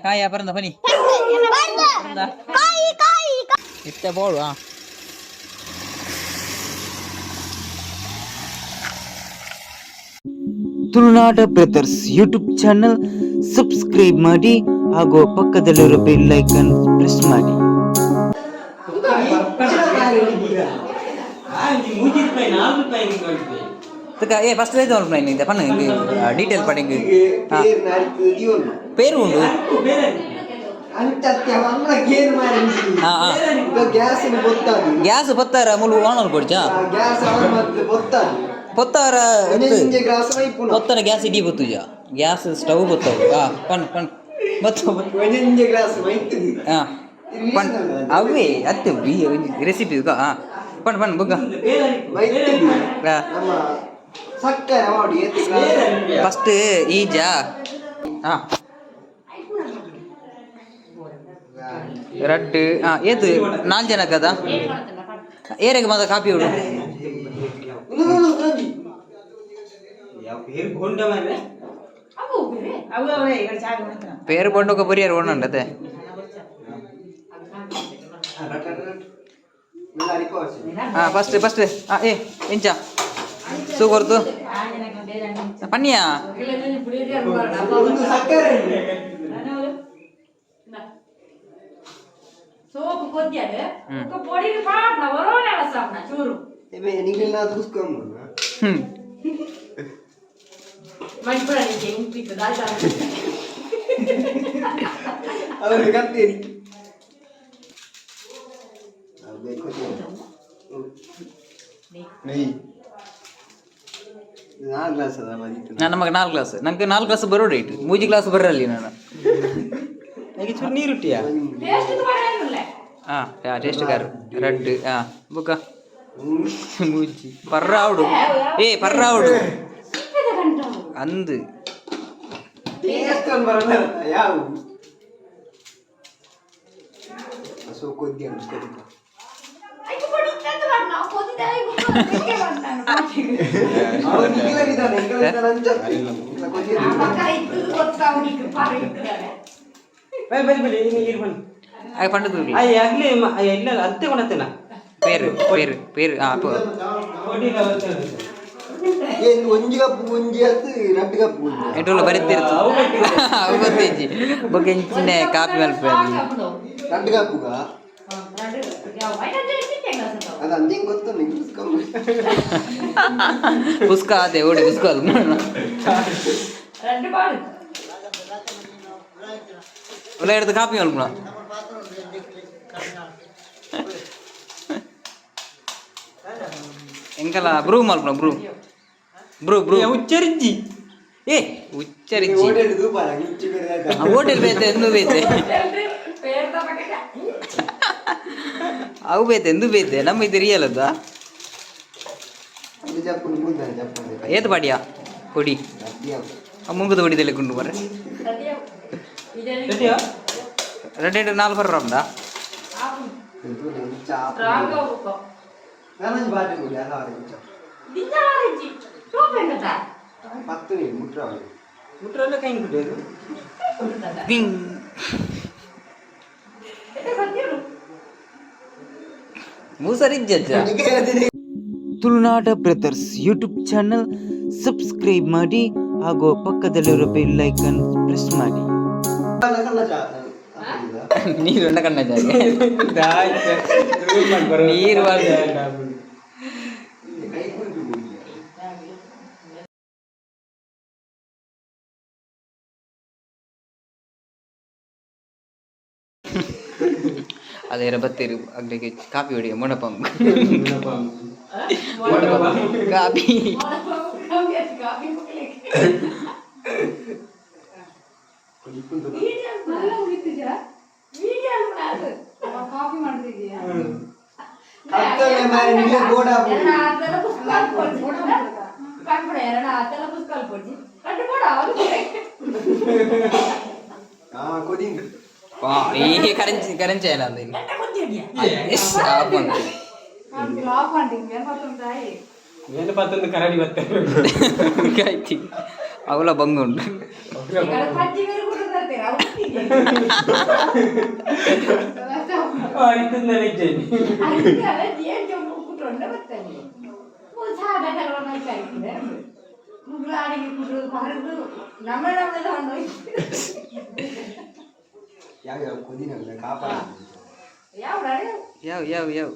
ಕಾಯಿ ಬರಂದ ಬನ್ನಿ ಇಷ್ಟ ಬೋಳು ತುಳುನಾಡ ಬ್ರದರ್ಸ್ ಯೂಟ್ಯೂಬ್ ಚಾನಲ್ ಸಬ್ಸ್ಕ್ರೈಬ್ ಮಾಡಿ ಹಾಗೂ ಪಕ್ಕದಲ್ಲಿರೋ ಬೆಲ್ ಐಕಾನ್ ಪ್ರೆಸ್ ಮಾಡಿ. ఫస్ట్ అయితే ఉన్నాయి ఇంత పన్ను డీటెయిల్ పడింగ్ పేరు ఉండు ಗ್ಯಾಸ್ ಬತ್ತಾರ ಮುಲು ಓನರ್ ಕೊಡ್ಚಾ పొత్తార పొత్తన గ్యాస్ ఇడి పొత్తుజా గ్యాస్ స్టవ్ పొత్తావు పన్ పన్ పన్ అవే అತ್ತೆ రెసిపీ పన్ పన్ బుగ్గ ఫస్ట్ ఈజా ರಡ್ಡು ಏತು 4 ಜನ కదా ಏರೆಗೆ ಮಾತ್ರ ಕಾಪಿ ಹುಡು పేరు పండు ఒక బరియర్ ఉండండి అదే ఫస్ట్ ఫస్ట్ ఏ ఇంచా సూకొర్తు పన్నీయా సోపు కొద్దిగా ఒక పొడిని పాటన వరోనేల సాప్న చూరు ఏమే నీళ్ళ చూసుకోము మంచిపడ నీకే ఇంపిత దాల్తా అవే కట్టేరి అవే కొద్దిగా నీ 4 ಗ್ಲಾಸ್ ಅದ ಮದಿತ್ತು ನಮಗೆ 4 ಗ್ಲಾಸ್ ನನಗೆ 4 ಗ್ಲಾಸ್ ಬರೋ ಡೇಟ್ 3 ಗ್ಲಾಸ್ ಬರಲ್ಲ ನಾನು ನನಗೆ ಚೂರು ನೀರು ಇಟ್ಟಿಯಾ ಟೇಸ್ಟ್ ಬರಲ್ಲ ಟೇಸ್ಟ್ ಕಾರು ರಡ್ಡು ಬುಕ್ಕ ಮೂಜಿ ಪರ್ರಾವುಡು ಪರ್ರಾವುಡು ಅಂದು ಟೇಸ್ಟ್ ಬರಲ್ಲ ಯಾವ ಸೋ ಕೊದ್ದಿಯ ಕೊದ್ದಿಯ ಐದು ಪಡಿ ತಂದು ಬರನ ಕೊದ್ದಿದ ಐದು ಕೊದ್ದಿಗೆ ಬಂತಾನು ಅವನಿಗೆ ಇಲ್ಲದಿದ್ದಾನೆ ಇಂಗ್ಲಿಷ್ ಅಂಚ ಕೊದ್ದಿಯ ಮಕ್ಕ ಇತ್ತು ಗೊತ್ತಾವನಿಗೆ ಪಾರ ಇದ್ದಾರೆ ಬೈ ನೀರು ಬನ್ನಿ ಅದು ಪಂಡದು ಆಗ್ಲಿ ಇಲ್ಲ ಅತ್ತೆ ಕೊಡತ್ತೇನ పేరు పేరు పేరు ಒಂಜಿ ಕಪ್ಪು ಒಂಜಿ ಹತ್ತು ರಡ್ಡು ಕಪ್ಪು ಎಂಟು ಬರೀತಿರ್ತು ಅವು ಗೊತ್ತೈತಿ ಬಗ್ಗೆ ಇಂಚಿನ ಕಾಪಿ ಮಲ್ಪ ರಡ್ಡು ಕಪ್ಪುಗ ಅದು ಅಂದಿಂಗ್ ಗೊತ್ತು ಪುಸ್ಕ ಅದೇ ಓಡಿ ಪುಸ್ಕ ಅದು ಒಳ್ಳೆ ಹಿಡಿದು ಕಾಪಿ ಮಲ್ಪ ಎಂಕಲ್ಲ ಬ್ರೂ ಮಲ್ಪನ ಬ್ರೂ ಉಚ್ಚರಿಜ್ಜಿ ಉಚ್ಚರಿಜ್ಜಿ ಹೋಟೆಲ್ ಬೇತೆ ಎಂದು ಬೇತೆ ಅವು ಬೇತೆ ಎಂದು ಬೇತೆ ನಮ್ಮ ಇದು ರಿಯಲ್ ಅದ ಏತು ಪಾಡಿಯಾ ಕೊಡಿ ಮುಂಗದ ಹೊಡಿದೆಲ್ಲ ಕೊಂಡು ಬರ್ರೆ ರೆಡ್ 4 ಬರ ರಾಮ್ದಾ ನಾನು ಬಾಟಿ ಕೊಡಿ ಅಲ್ಲ ಅವರಿಗೆ ದಿನಾರಿಜಿ ಟೋಪೆಂಗತ 10 ನೀರು ಮುಟ್ರಲ್ಲ ಕೈ ಕುಡಿಯೋದು ಗಿಂಗ್ ಮೂಸರಿಜ್ಜಜ್ಜ ತುಳುನಾಡ ಬ್ರದರ್ಸ್ ಯೂಟ್ಯೂಬ್ ಚಾನಲ್ ಸಬ್ಸ್ಕ್ರೈಬ್ ಮಾಡಿ ಹಾಗೂ ಪಕ್ಕದಲ್ಲಿರೋ ಬೆಲ್ ಐಕಾನ್ ಪ್ರೆಸ್ ಮಾಡಿ. ನೀರು ಕಣ್ಣ ನೀರು ಅದೇರ ಬತ್ತೇರು ಅಗ್ಲಿಗೆ ಕಾಪಿ ಹೊಡಿ ಮೊಣಪಂ ಕಾಪಿ ಕಾಫಿ ಮಾಡ್ತಿದ್ಯಾ ఈ కరెంచేయాలి నేను పత్తుంది కరడి బతారు ಕಾಯ್ತಿ ಅವಲ ಬಂಗುಂಡು ಪಂಚಿ ಬೇರೆ ಕೂಡ ತರ್ತೀರ ಇದು ನನಗೆ ಏನು ಕೂತ್ಕೊಂಡೆ ಬರ್ತಾನೆ ಸಾಧಾರಣ ಕಾಯ್ತಿದೆ ಮುಗ್ಲಾಡಿಗೆ ಕುಡಿದು ಹೊರದು ನಮ್ಮೆಲ್ಲ ಹೊಂದೋಯ್ತು ಯಾವ ಕುದಿನ ಕಾಪಾಡ ಯಾವ ಯಾವ ಯಾವ ಯಾವ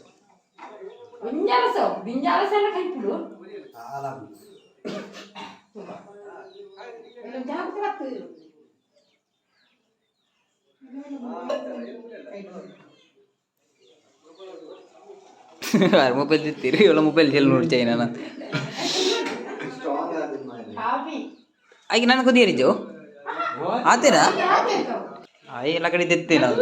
ಬಿಂಜಾಲಸ ಎಲ್ಲ ಕೈಪಿಡು ಮೊಬೈಲ್ ತಿತ್ತೀರಿ ಇವಳ ಮೊಬೈಲ್ ಚೆಲ್ಲಿ ನೋಡ್ತೇನೆ ನಾನು ಆಗ ನಾನು ಕುದಿಯರಿಜು ಆತೇನಾ ಎಲ್ಲ ಕಡೆ ತೆತ್ತೇ ನಾವು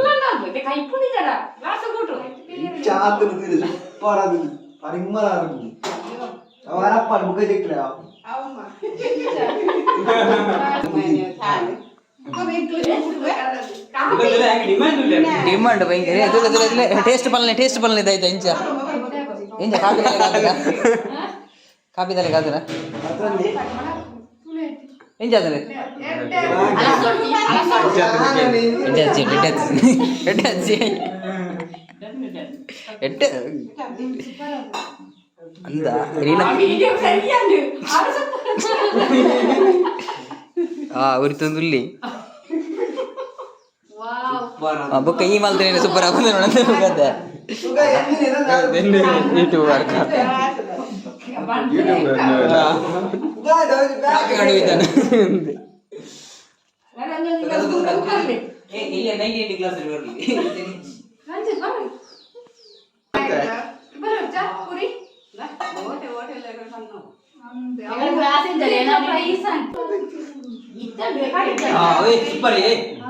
ಡಿಮಾಂಡ್ ಭಯಂಕರ ಟೇಸ್ಟ್ ಪಲ್ಲೆ ಇದಾಯ್ತಾ ಇಂಚ ಇಂಚ ಕಾಪಿ ತಲೆ ಕಾದರ ಇಂಚ ಅದರ ಅಂದ ഒരു തുള്ളി ಬೊಕ್ಕ ಈ ಮಲ್ತೇನೆ ಸೂಪರ್ ಆಗುದು ಯೂಟ್ಯೂಬ್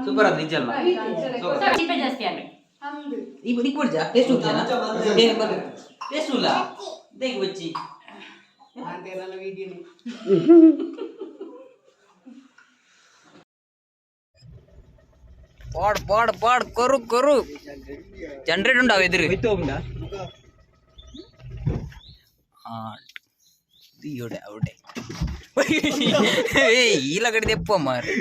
ಸೂಪರ್ ಅದು ನಿಜ ಅಲ್ಲ ಜಾಸ್ತಿ ಅಂದ್ರೆ ಈ ಬಡಿ ಕೊಡ್ಜಾ ಟೇಸ್ಟ್ ಉಂಟಾ ಟೇಸ್ಟ್ ಇಲ್ಲ ದೇಗ ಬಚ್ಚಿ ಪಾಡ್ ಕೊರು ಜನರೇಟ್ ഉണ്ടാവും എതിര് ഇവിടെ അവിടെ ഈല കടി എപ്പോ മാറി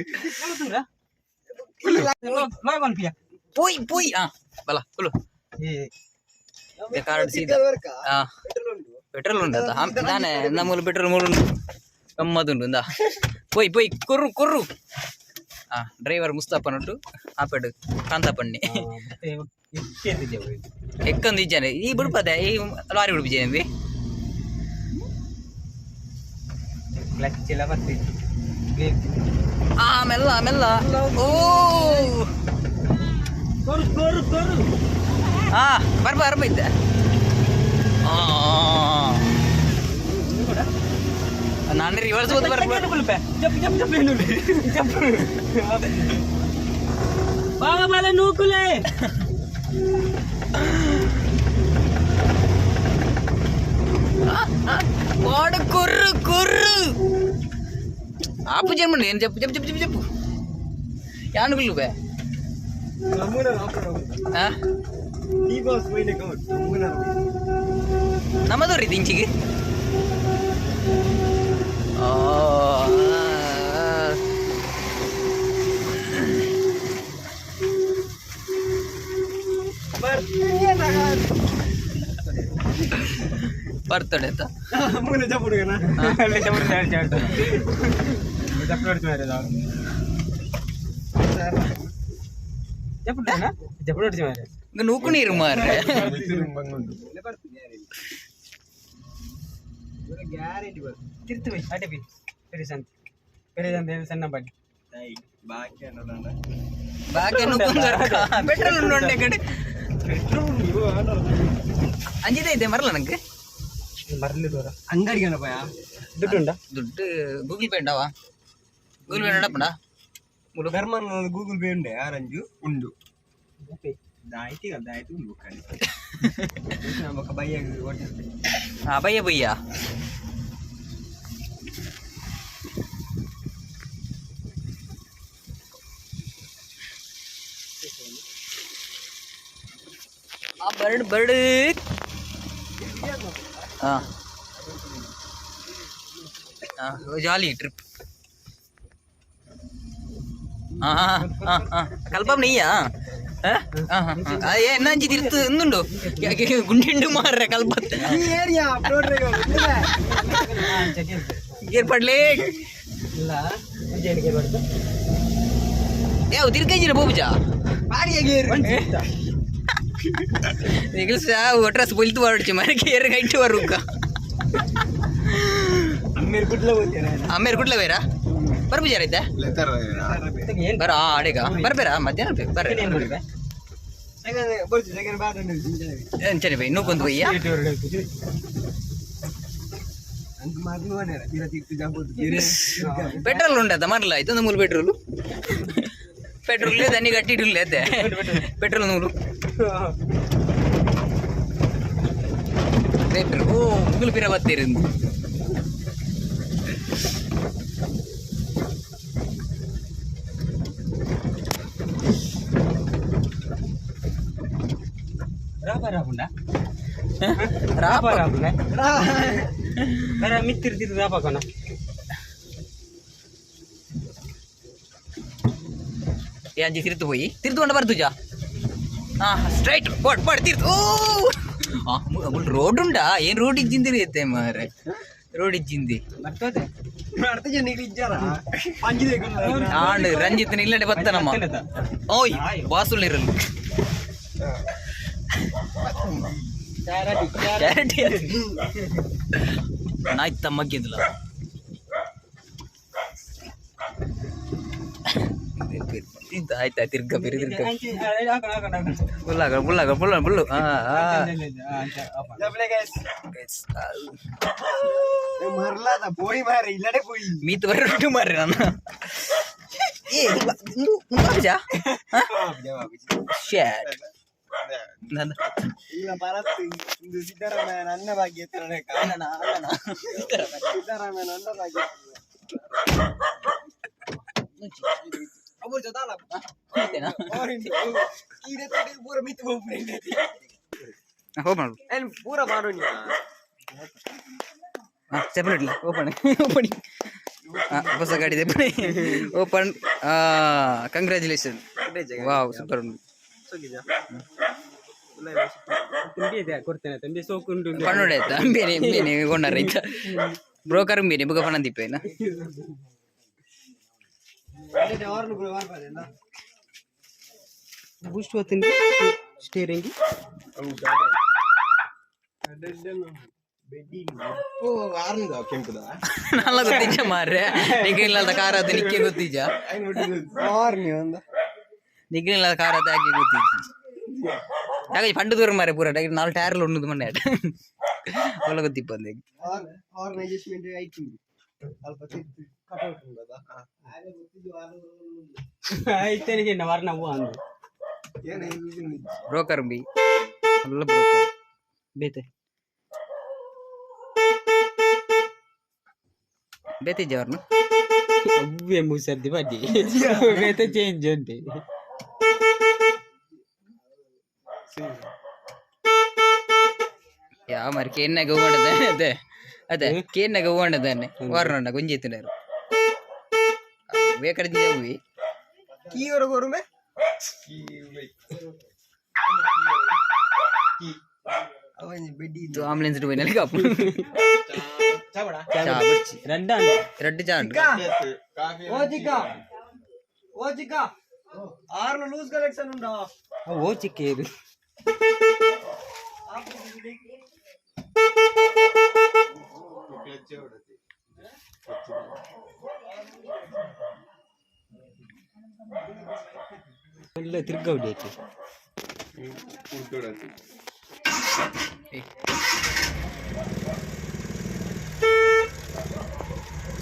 പോയി ആ ಬಲ ಕುಲು ಕಾರ್ಡ್ ಸೀದಾ ಪೆಟ್ರೋಲ್ ಉಂಟು ನಾನೇ ನಮ್ಮಲ್ಲಿ ಪೆಟ್ರೋಲ್ ಮೂರುಂಟು ಗಮ್ಮತ್ತುಂಟು ಇಂದ ಪೋಯ್ ಕೊರ್ರು ಡ್ರೈವರ್ ಮುಸ್ತಫನೊಟ್ಟು ಆಪೆಡು ಕಾಂತಪ್ಪಣ್ಣಿ ಎಕ್ಕೊಂದು ಇಜ್ಜಾನೆ ಈ ಬಿಡ್ಪದೆ ಈ ಲಾರಿ ಬಿಡಿಪಿದ್ದೇನೆ ಮೆಲ್ಲ ಓ ಬರ್ಬ ಇದ್ದೆ ನಾನು ರಿವರ್ಸ್ ಹೋದ ಬಾಳ ನೂಕುಲೆ కుర్రు ఆపు చేయమండి నేను చెప్పు యానుగులు బే ನಮ್ಮದು ರೀ ದಿಂಚಿಗೆ ಬರ್ತಡೆ ಅಂತ ನೂಕು ನೀರು ಮಾರ್ರೆ ಸಣ್ಣ ಬಡ್ಡಿ ಪೆಟ್ರೋಲ್ ಉಂಟೆ ಕಡೆ ಅಂಜಿದೆ ಇದೆ ಮರಲ್ಲ ನಂಗೆ ಅಂಗಡಿಗೆ ದುಡ್ಡುಂಡ ದುಡ್ಡು ಗೂಗಲ್ ಪೇ ഉണ്ടാവാ ಗೂಗಲ್ ಪೇ ഉണ്ടപ്പണ്ടാ ಗೂಗಲ್ ಪೇ ಉಂಡೆ ಆರಂಜು ಉಂಡು ದಾಯ್ತು ಉಂಡು ಬಯ್ಯ ಬರ್ಡ್ ಜಾಲಿ ಟ್ರಿಪ್. ಕಲ್ಪ ನೀಯಾ ಏನಂಚಿ ತಿರ್ತು ಎಂದುಂಡು ಗುಂಡಿಂಡು ಮಾರ್ರೆ ಕಲ್ಪ ಗೇರ್ ಪಡ್ಲೇ ಯಾವ ತಿರ್ಕೈಜಿನ ಬೋಬುಜಾ ಒಟ್ರಸ್ ಬೊಲ್ತು ಬರಡ್ಚಿ ಮರ ಗೇರ್ ಗೈಟ್ ಬರುಕ್ಕ ಅಮ್ಮೇರ್ ಕುಡ್ಲ ಬೇರ ಬರ್ಬುಜಾರ ಇದ್ದೆ ಬರ ಆಡೆಗ ಬರ್ಬೇರ ಮಧ್ಯಾಹ್ನ ಬರ್ರಿ ಎಂಚನೆ ಬೈ ನೂಕೊಂದು ಬಯ್ಯ ಪೆಟ್ರೋಲ್ ಉಂಟದ ಮರಲ ಇದೊಂದು ಮೂಲ ಪೆಟ್ರೋಲ್ ದನಿ ಗಟ್ಟಿಡ್ಲೆ ಅದೇ ಪೆಟ್ರೋಲ್ ನೂರು ಓ ಮುಗುಲು ಪಿರ ಬತ್ತೀರಿಂದು ಮಿತ್ತಿರ್ತಿರು ರಾಪಾಕೋಣ ಅಂಜಿ ತಿರ್ತು ಹೋಯಿ ತಿರ್ದುಕೊಂಡ ಬರ್ತುಜಾ ಸ್ಟ್ರೈಟ್ ಪಡ್ ಪಡ್ ತಿರ್ತು ಓ ರೋಡ್ ಉಂಡಾ ಏನ್ ರೋಡ್ ಇಜ್ಜಿಂದಿರಿ ಐತೆ ಮಾರೆ ರೋಡ್ ಇಜ್ಜಿಂದಿ ಆಂಡ್ ರಂಜಿತ್ ಇಲ್ಲಡೆ ಬತ್ತನಮ್ಮ ಓಯ್ ಬಾಸುಳ್ಳಿರಲು ನಾಯ್ತ ಮಗ್ಗಿದ್ಲ ಆಯ್ತಾ ತಿರ್ಗ ಬೇರೆ ತಿರ್ಗ ಬುಲ್ಲಾಗ ಬುಲ್ಲು ಮೀತ್ ಬರೋಟು ಮಾರ್ರಿ ನಾನು ಸಿದ್ದರಾಮಯ್ಯ ನನ್ನ ಭಾಗ್ಯ ಸಿದ್ದರಾಮಯ್ಯ ನನ್ನ ಭಾಗ್ಯ ಪೂರ ಮಾಡು ಸೆಪರೇಟ್ಲಿ ಓಪನ್ ಹೊಸ ಗಾಡಿ ಓಪನ್ ಕಂಗ್ರ್ಯಾಚುಲೇಷನ್ ವಾವ್ ಸೂಪರ್ ಉಂಟು ಕೊಡ್ತೇನೆ ಸೋಕುಂಟು ಪಣ್ಣೋಡೆ ಆಯ್ತಾ ಬೇನೆ ಬೇನೆ ಕೊಂಡಾರ ಈಗ ಬ್ರೋಕರ್ ಬೇನೆ ಬುಗ ಪಣ ತಿಪ್ಪೇನ ಬೂಸ್ಟ್ ಹೋಗ್ತೀನಿ ಸ್ಟೇರಿಂಗ್ ನಲ್ಲ ಗೊತ್ತಿಜ್ಜ ಮಾರ್ರೆ ನಿಗ್ಲಿಲ್ಲದ ಕಾರ ಅದು ನಿಕ್ಕೆ ಗೊತ್ತಿಜ್ಜ ನಿಗ್ಲಿಲ್ಲದ ಕಾರ ಅದು ಯಾಕೆ ಗೊತ್ತಿಜ್ಜಿ ಯಾಕೆ ಪಂಡು ದೂರ ಮಾರೆ ಪೂರ ನಾಲ್ಕು ಟೈರ್ಲು ಉಣ್ಣದು ಮೊನ್ನೆ ಒಳ್ಳೆ ಗೊತ್ತಿಪ್ಪ ಬ್ರೋಕರ್ ಬಿ ಒಳ್ಳೆ ಬ್ರೋಕರ್ ಬೇತೆ ಬೇತಿಜ್ಜ ಅವ್ರನ್ನ ಅವ್ವೇ ಮೂಸರ್ದಿ ಬಡ್ಡಿ ಬೇತೆ ಚೇಂಜ್ ಉಂಟು ಯಾವ మరి కేన్నగ ఉండదాన్ని అదే అదే కేన్నగ ఉండదాన్ని వారనండ గుంజెత్తినారు ఎక్కడ దిగి की और गोरू में तो आंबुलेंस పోయినాలి కాపు చాబచ్చి రెడ్ చాండ్ ఓ చిక్కా ఆర్ను లూజ్ కలెక్షన్ ఉందా ఓ చిక్కేది ತಿರ್ಗ ಹೊಡಿಯಕ್ಕೆ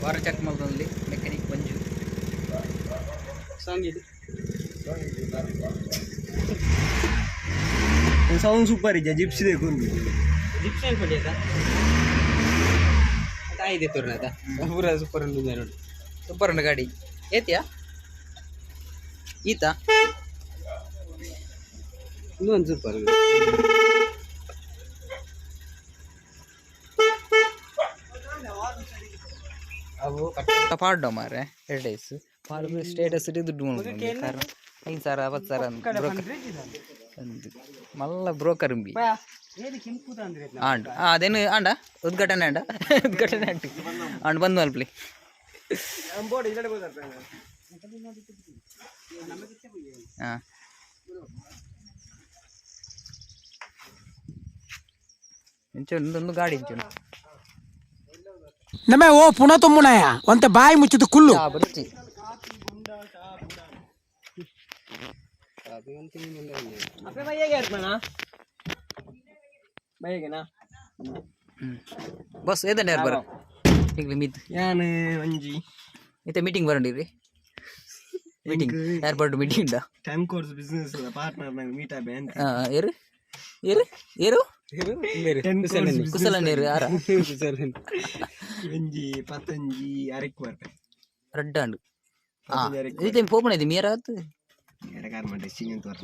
ವಾರ ಚೆಕ್ ಮಾಡ್ದಲ್ಲಿ ಮೆಕ್ಯಾನಿಕ್ ಮಂಜು ಸಾಂಗ್ ಇದೆ साउंड सुपर है जिप्सी देखो ಜಿಪ್ಸನ್ ಪಡಿಯದ ಅದಾಯಿದೆ ತೋರ್ನದ ಪೂರ ಸೂಪರ್ ಅನ್ನೋದು ನೋಡಿ ಸೂಪರ್ ಉಂಟು ಗಾಡಿ ಏತಿಯಾ ಈತ ಇನ್ನೊಂದು ಸೂಪರ್ ಪಾಡ್ಡೋ ಮಾರೆ 2 ಡೇಸ್ ಪಾಡು ಸ್ಟೇಟಸ್ ದುಡ್ಡು ಮಾಡ್ಕೊಂಡು ಕಾರಣ 5 ಸಾವಿರ 10 ಸಾವಿರ ಅಂದು ಮಲ್ಲ ಬ್ರೋಕರ್ ಉಂಬಿ ಆಂಡ್ ಅದೇನು ಆಂಡ ಉದ್ಘಾಟನೆ ಆಂಡ ಉದ್ಘಾಟನೆ ಆಂಟು ಆಂಡ್ ಬಂದು ಮಲ್ಪಲಿ ಹಾಂ ಇಂಚೊಂದು ಗಾಡಿ ಇಂಚೊಂದು ನಮೇ ಓ ಪುನಃ ತುಮ್ಮುಣಯ ಒಂತೆ ಬಾಯಿ ಮುಚ್ಚಿದ ಕುಲ್ಲು ಬರುತ್ತಿ ಬಸ್ ಏದನ್ನ ಯಾರು ಬರ ಈಗ ಮಿತ್ ഞാൻ വഞ്ചി ಇತ್ತೆ ಮೀಟಿಂಗ್ ಬರಂಡಿರಿ meeting airport meeting time course business partner ನಂಗೆ ಮೀಟ್ ಆಬೆ ಅಂತ ಏರು ಏರು ಏರು ಕುಸಲ ನೀರು ಯಾರ ಒಂಜಿ ಪತ್ತಂಜಿ ಅರೆಕ್ ಬರ್ತೆ ರಡ್ಡಾಂಡು ಇದು ಓಪನ್ ಇದೆ ಮಿಯರ್ ಆತು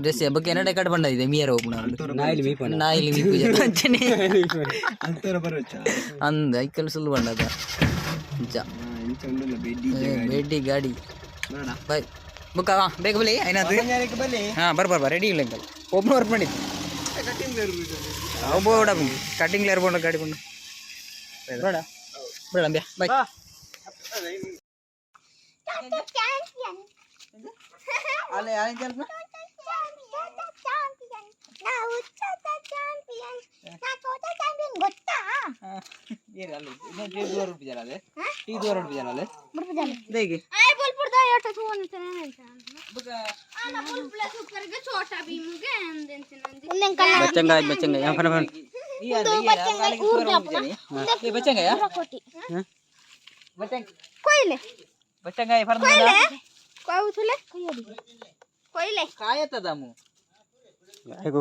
ಡ್ರೆಸ್ ಬಗ್ಗೆ ಏನಡೆ ಕಟ್ ಬಂದ ಇದೆ ಮಿಯರ್ ಓಪನ್ ನಾಯಿಲಿ ಮೀಪು ಅಂತರ ಬರೋಚ ಅಂದ ಐಕಲ್ ಸುಲ್ ಬಂದದ ಬೇಡಿ ಗಾಡಿ ಬಾಯ್ ಬುಕ್ಕ ಬೇಗ ಬಲಿ ಐನಾದ್ರು ಹಾಂ ಬರ್ಬಾರ ರೆಡಿ ಇಲ್ಲ ಅಂಕಲ್ ಓಪನ್ ವರ್ಕ್ ಮಾಡಿದ್ದು ಬೋಡ ಕಟಿಂಗ್ ಲೇರ್ ಬೋಡ ಗಾಡಿ ಕೊಂಡು ಬೇಡ ಬೇಡ ಅಂಬ್ಯಾ ಬಾಯ್ ಅಲ್ಲೇ ಯಾರು ಕೆಲಸ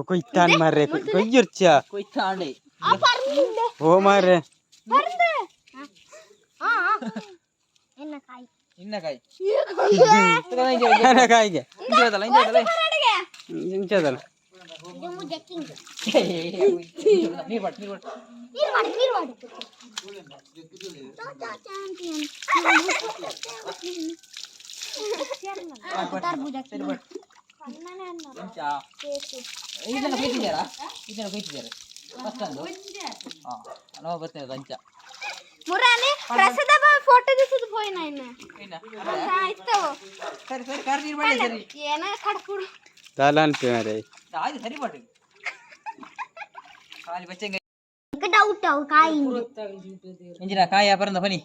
കൊയ്ത്താൻ മാറേ കൊയ്യുർച്ച കൊയ്ത്താണ്ടേ ഓ മാറേ ഇന്നക്കായി കായിಗೆ ಇಂಚದಲ್ಲ ಇಂಚದಲ್ಲ ಇಂಚದಲ್ಲ ನೀರ್ ಬಟ್ ಇದನ್ನ ಕೊಯ್ತಿದ್ದಾರಾ ಇದನ್ನ ಕೊಯ್ತಿದ್ದಾರೆ ಫಸ್ಟ್ ಅಂದು ಹಾಂ ನಾವು ಬರ್ತೇವೆ ಅಂಚ ಮುರಾನಿ ಪ್ರಸದ ಫೋಟೋ ದಿಸದು ಹೋಯ್ನ ಇನ್ನ ಇಸ್ತವ ಸರಿ ಸರಿ ಕಾರ್ ನೀರು ಮಾಡಿ ಸರಿ ಏನ ಕಡ್ಕುಡು ದಾಲಾನ್ ಪೇ ಮಾರೇ ಆಯ್ತು ಸರಿ ಮಾಡಿ ಕಾಲಿ ಬಚ್ಚಂಗ ಡೌಟ್ ಅವು ಕಾಯಿ ಇಂಜಿನ ಕಾಯ ಪರಂದ ಬನ್ನಿ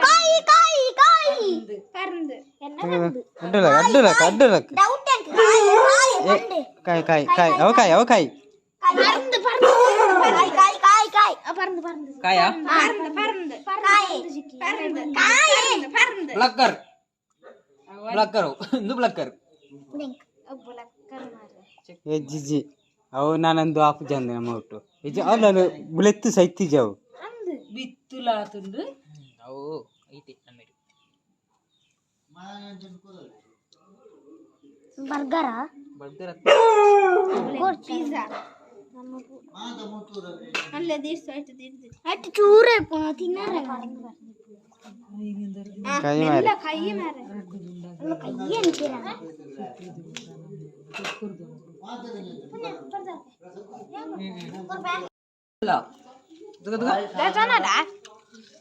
ಕಾಯಿ ಕಾಯಿ ಕಾಯಿ ಪರಂದ ಅಡ್ಡಲ ಅಡ್ಡಲ ಅಡ್ಡಲ ಡೌಟ್ ಕಾಯಿ ಕಾಯಿ ಕಾಯಿ ಕಾಯಿ ಅವ ಕಾಯಿ ಪರಂದ ಪರಂದ ಕಾಯಿ ಕಾಯಿ ಕಾಯಿ ಪರಂದ ಪರಂದ ಕಾಯ ಪರಂದ ಕಾಯಿ ಪರಂದ ಕಾಯಿ ಪರಂದ ಬ್ಲಕ್ಕರ್ ಬ್ಲಕ್ಕರ್ ಇಂದು ಬ್ಲಕ್ಕರ್ ಬ್ಲಕ್ಕರ್ ಮಾರೆ ಏ ಜಿಜಿ ಅವು ನಾನಂದು ಆಫ್ ಜಂದೆ ನಮ್ಮ ಒಟ್ಟು ಇಜ ಅಲ್ಲ ಬುಲೆತ್ತು ಸೈತಿ ಜಾವು ಅಂದು ಬಿತ್ತುಲಾತುಂಡು ಅವು ಐತಿ ನಮ್ಮದು ಬರ್ಗರ ಬರ್ಗರ್ ಪಿಜ್ಜಾ ಅಲ್ಲೇ ದಿಸ್ ಆಯ್ತು ಅಟ್ ಚೂರೇ ತಿನ್ನಾರ ಕೈ ಮಾರೆ ಕೈ ಮಾರೆ ಅಲ್ಲ ಕೈ ಅಂತೀರ ಇಲ್ಲ ಗಜನಡ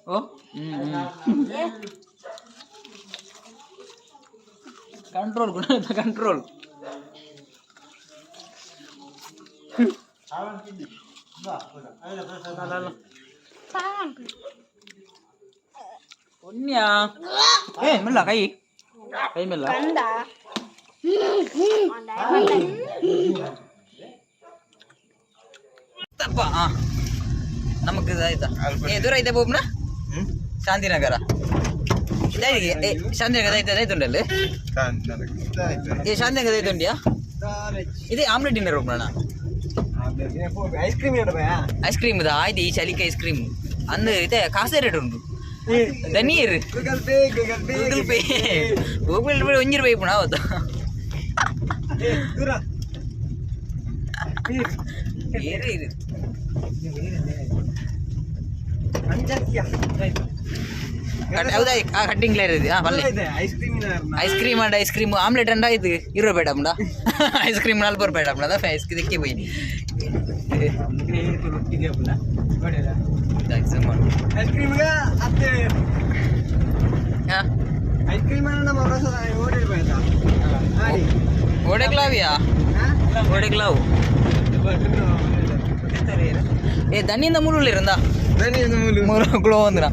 ಓ ಕಂಟ್ರೋಲ್ ಕಂಟ್ರೋಲ್ ಉನ್ಯಾ ಏ ಮೆಲ್ಲ ಕೈ ಕೈ ಮೆಲ್ಲ ತಪ್ಪ ನಮಗ್ ಆಯ್ತಾ ದೂರ ಐತೆ ಬೋಬ್ನ ಶಾಂತಿನಗರ ಶಾಂತಿನಗರ ಐತುಂಡಲ್ಲಿ ಶಾಂತಿನಗರ ಐತುಂಡಿಯಾ ಇದೇ ಆಮ್ಲೆಟ್ ಡಿನ್ನರ್ ಹೋಗೋಣ ಐಸ್ ಕ್ರೀಮ್ ಆಯ್ತು ಈ ಚಲಿಕೆ ಐಸ್ ಕ್ರೀಮ್ ಅಂದು ಇದೆ ಕಾಸೆ ರೇಟ್ ಉಂಟು ದನೀರ್ ಗೂಗಲ್ ಪೇ ಗೂಗಲ್ ಪೇ ಒಂಜಿ ರೂಪಾಯಿ ಪುಣ ಹೌದು ಹೌದಾ cutting ice cream and ice cream omelette ಅಂಡ ಇದು ಇರೋ ಬೇಡ ಐಸ್ ಕ್ರೀಮ್ 40 ಬೇಡ ಐಸ್ ಕ್ರೀಮ್ போய் ಓಡೆಗ್ಲಾವಿಯಾ ಓಡೆಗ್ಲಾವು ಏ ದನಿಯಿಂದ ಮುಳ್ಳು ಇರಂದ ಮುಳ್ಳು ಗ್ಲೋ ಅಂದ್ರ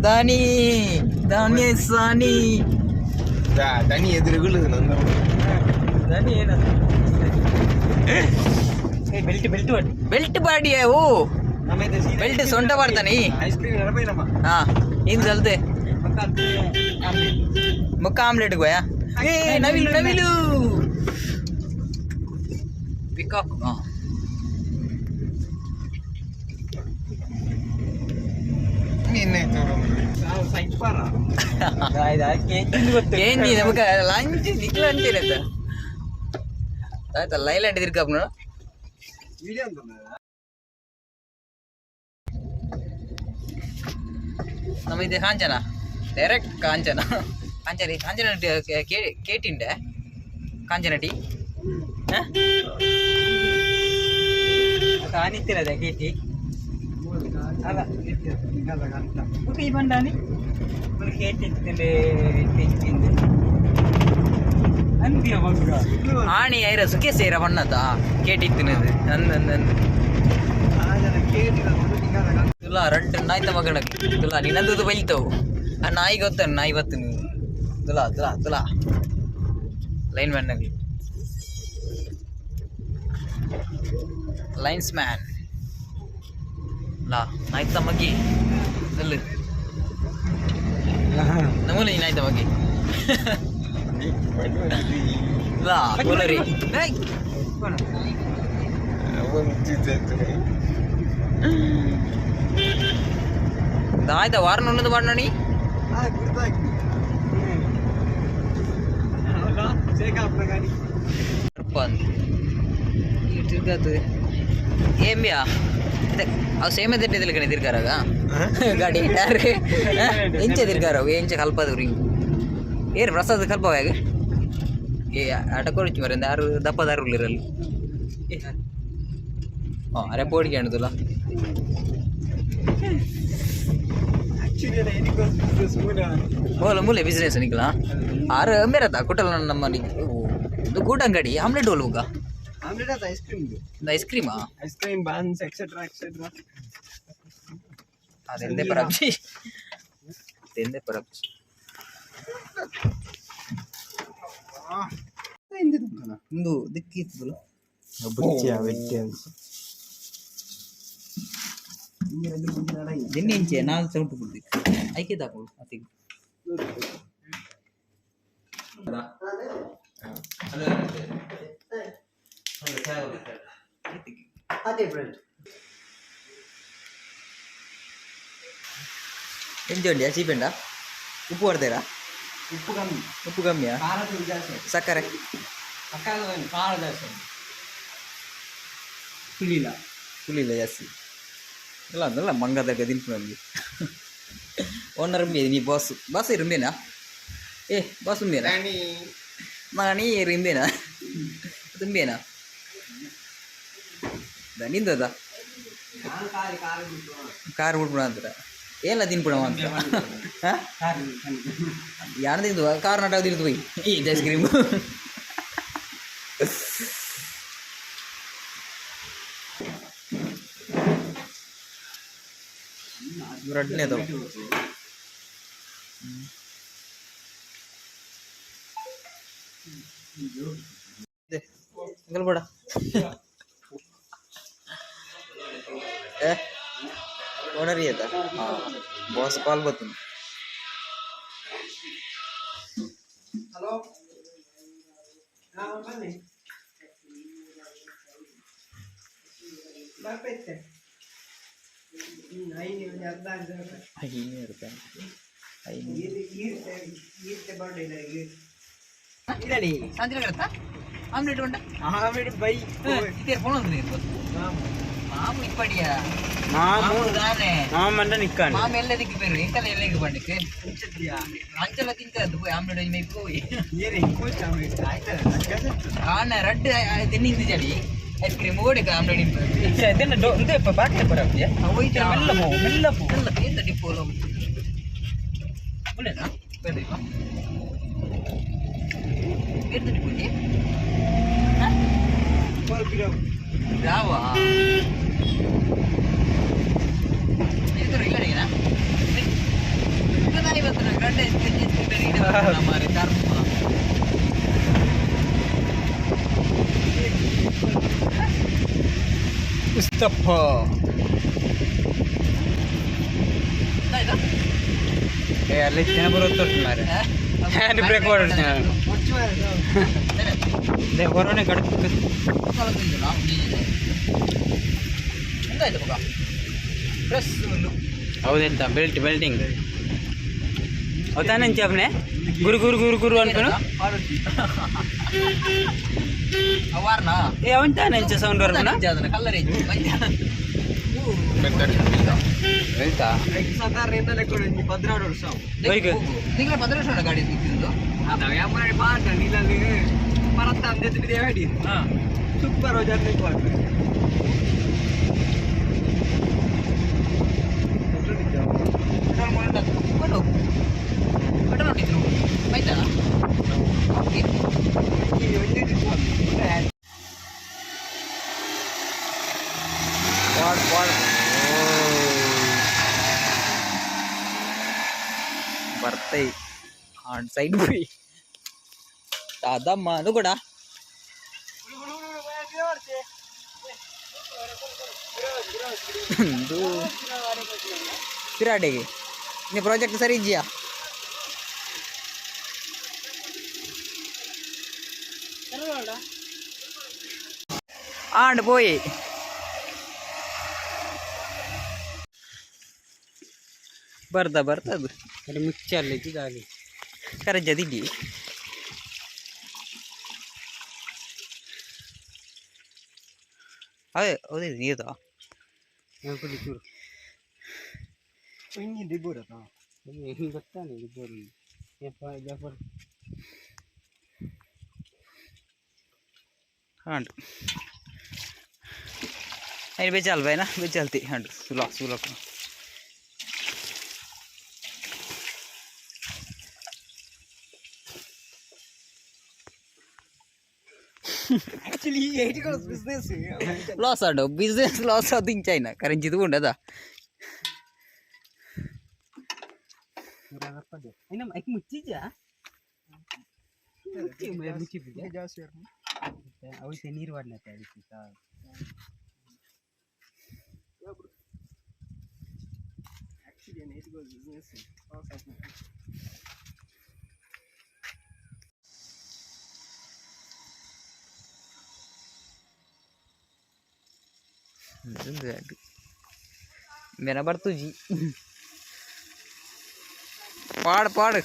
ದನಿ ದನಿ ಸಾನಿ தனி எதிர்குள்ளு ದನಿ ಏನ ಬೆಲ್ಟ್ ಬಾಡಿಯೇ ಓ ಬೆಲ್ಟ್ ಸೊಂಟ ಬರ್ತಾನೆ ಹಾ ಇನ್ ಚಲ್ತೆ ಮುಕ್ಕ ಆಮ್ಲೆಟ್ ಗೋಯಾ ಏ ನವಿಲು ಪಿಕಾಕ್ നമുക്ക് ലഞ്ച് നിക്കലഞ്ചിരത്ത ಲೈಲ್ಯಾಂಡ್ ತಿರ್ಕಾಪ್ನ ನಮ್ಮ ಇದು ಕಾಂಚನ ಡೈರೆಕ್ಟ್ ಕಾಂಚನ ಕೇಟಿಂಡೆ ಕಾಂಚನ ಟೀ ಕಾಣಿಸ್ತಿರದ ಕೇಟಿ ಅಲ್ಲ ಈ ಬಂಡಾನಿ ಕೇಟಿಂದೆ ಆಣಿ ಐರ ಸುಖೆ ಸೇರ ಬಣ್ಣದ ಕೇಟಿತ್ತಿನದು ತುಲಾ ರಡ್ಡು ನಾಯ್ತ ಮಗನ ತುಲಾ ನಿನ್ನದು ಬೈತವು ಆ ನಾಯಿ ಗೊತ್ತ ನಾಯಿ ಬತ್ತು ನೀವು ತುಲಾ ಲೈನ್ ಮ್ಯಾನ್ ಲೈನ್ಸ್ ಮ್ಯಾನ್ ಲಾ ನಾಯ್ತ ಮಗಿ ಅಲ್ಲ ನಮ್ಮಲ್ಲಿ ನಾಯ್ತ ಮಗಿ ಲಾ ಬೋಲರಿ ಆಯ್ತಾ ವಾರನ ಉಣ್ಣದು ಮಾಡೋಣಿ ఏం బియా అవి సేమే తిట్టేది కానీ తిరిగారాగా ಗಾಡಿ ಯಾರು ಎಂಚೆ ತಿರ್ಗಾರವು ಎಂಚೆ ಕಲ್ಪದ ಏರು ಪ್ರಸಾದ ಕಲ್ಪವಾಗ ಏ ಆಟ ಕೊಡಿಚು ಮರಿಂದ ಯಾರು ದಪ್ಪದಾರು ಇರಲ್ಲ ಹಾಂ ಅರೆ ಪೋಡಿಗೆ ಅಣ್ಣದಿಲ್ಲ ಮೂಲೆ ಬಿಸ್ನೆಸ್ ನಿಕ್ಲ ಆರು ಬೇರತ್ತ ಕುಟಲ್ ನಮ್ಮ ಇದು ಗೂಟ ಅಂಗಡಿ ಆಮ್ಲೆಟ್ ಹೋಲ್ವಾಗ ಆಮ್ಲೆಟ್ ಅದು ಐಸ್ ಕ್ರೀಮಾ ಐಸ್ ಕ್ರೀಮ್ ಬನ್ಸ್ ಎಕ್ಸೆಟ್ರಾ ಅದೆಂದೇ ಪರಬ್ಜಿ ಇಂದು ದಿಕ್ಕಿತ್ತು ದಿನ್ನಿಂಚೆ ನಾಲ್ಕು ಸೌಂಟು ಬಿಡ್ದಿ ಐಕೆ ತಾಕೊಳ್ಳು ಅತಿಗೆ ಎಂಜೋಂಡಿಯಾ ಚೀಪೆಂಡ ಉಪ್ಪು ಕೊಡ್ತೀರಾ ಉಪ್ಪು ಕಮ್ಮಿಯಾ ಸಕ್ಕರೆ పులిల జాస్తి ఇలా అందులో మంగ దగ్గర తింటున్నాను ఓనర్ రుంబేది నీ బాస్ రుంబేనా ఏ బాస్ రుంబేనా నాని రింబేనా తుంబేనా ನಿಂದದ ಕಾರ್ ಬಿಡ್ಬಿಡ ಅಂತೀರ ಏನ ತಿನ್ಬಿಡವ ಅಂತ ಯಾರು ತಿಂದು ಕಾರ್ ನಾಟಕ ತಿಂದು ಹೋಗಿ ಈ ಐಸ್ ಕ್ರೀಮ್ ರಡ್ನೇ ಅದಾವ ಬೇಡ ಓನರ್ ಅದ ಬಾಸ್ ಕಾಲ್ ಬರ್ತೀನಿ ಹಲೋ ಬರ್ಪೈತೆ ಆಮ್ಲೆಟ್ ಉಂಟ ಆಮ್ಲೆಟ್ ಬೈ ಫೋನ್ మామ ఇప్పడియా మాము దానే మామంటే నిక్కాను మామ ఎల్లదికి పేరు ఇంకా ఎల్లకి పండుకి అంచెల తింటది పోయి ఆమ్లెట్ మేము పోయి ರಡ್ಡು ತಿನ್ನಿಂದು ಜಡಿ ಐಸ್ ಕ್ರೀಮ್ ಓಡಿಕ ಆಮ್ಲೆಟ್ ಇದು ಬಾಕಿ ಬರಪ್ಪ ಹೋಯ್ತು ಮೆಲ್ಲ ಪೋ ಎಂತ ಡಿಪ್ಪೋಲು ಒಳ್ಳೆನಾ ಬೇಡ ಎಂತ ಡಿಪ್ಪೋಜಿ ರಾವಾ ಇದು ಇಲ್ಲ ಇವತ್ತು ಗಂಟೆ ಮಾರಿ ಕರ್ಮ ಮುಸ್ತಫಾ ಅಲ್ಲಿ ಜನ ಬರುತ್ತಾರೆ ಹ್ಯಾಂಡ್ ಬ್ರೇಕ್ ಹೊರನೆ ಗಡಕು ಎಂತಾಯ್ತು ಮಗ ಪ್ರೆಸ್ ಹೌದೆಂತ ಬೆಲ್ಟಿಂಗ್ అవుతానని చెప్పనే గురు గురు గురు గురు అనుకును ಅವಾರ್ನಾ ఏమంటానని సౌండ్ వరకు ಜಾದನ ಕಲ್ಲರ್ ಐತಿ వెళ్తా ಸಾಧಾರಣ 16 ವರ್ಷ ನಿಂಗಳ 16 ವರ್ಷ ಗಾಡಿ ಇತ್ತಿದ್ದು ನೀರಲ್ಲಿ ಪರತ್ತ ಅಂದಿದ್ದೆ ಹೇಳಿ ಸೂಪರ್ ಜರ್ನಿ ಪೆಟ್ರೋಲ್ ಹೊಟ್ಟಿದ್ರು ಆಯ್ತಾ ಬರ್ತಾಯಿ ಆನ್ ಸೈಡ್ పోయి దాదమ్మ అది కూడా ಪಿರಾಡೆಗೆ ನೀ ಪ್ರಾಜೆಕ್ಟ್ ಸರಿ ಇದೆಯಾ ಆಂಡ್ పోయి ಬರ್ತದು ಮುಚ್ಚಲ್ಲಿ ಗಾಳಿ ಕರೆ ಜದಿಗಿ ಅದೇ ನೀದಾ ಕುಡಿಚೂರು ದಿಬ್ಬೂರತ ಗೊತ್ತಾನೆ ದಿಬ್ಬೂರು ಜಾಫರ್ ಹಂಡು ಅಯ್ಯ ಬೇಚಾಲ್ ಬೈನಾ ಬೇಚಾಲ್ತಿ ಹಂಡು ಸುಲಾ ಆಕ್ಚುಲಿ ಬಿಸ್ನೆಸ್ ಲಾಸ್ ಆಡು ಬಿಸ್ನೆಸ್ ಲಾಸ್ ಅದು ಇಂಚಾಯ್ನ ಕರೆಂಚ್ ಇದು ಉಂಡದ ಮುಚ್ಚಿದ್ಯಾ ಅವಕ್ಕೆ ನೀರು ವಾಡ್ನತ್ತೆ ಅದಕ್ಕೆ मेरा बर्तू जी पाड़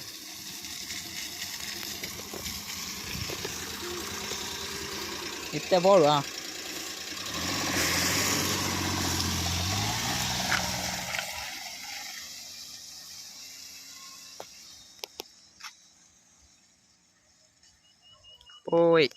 इतने बोल हाँ ओए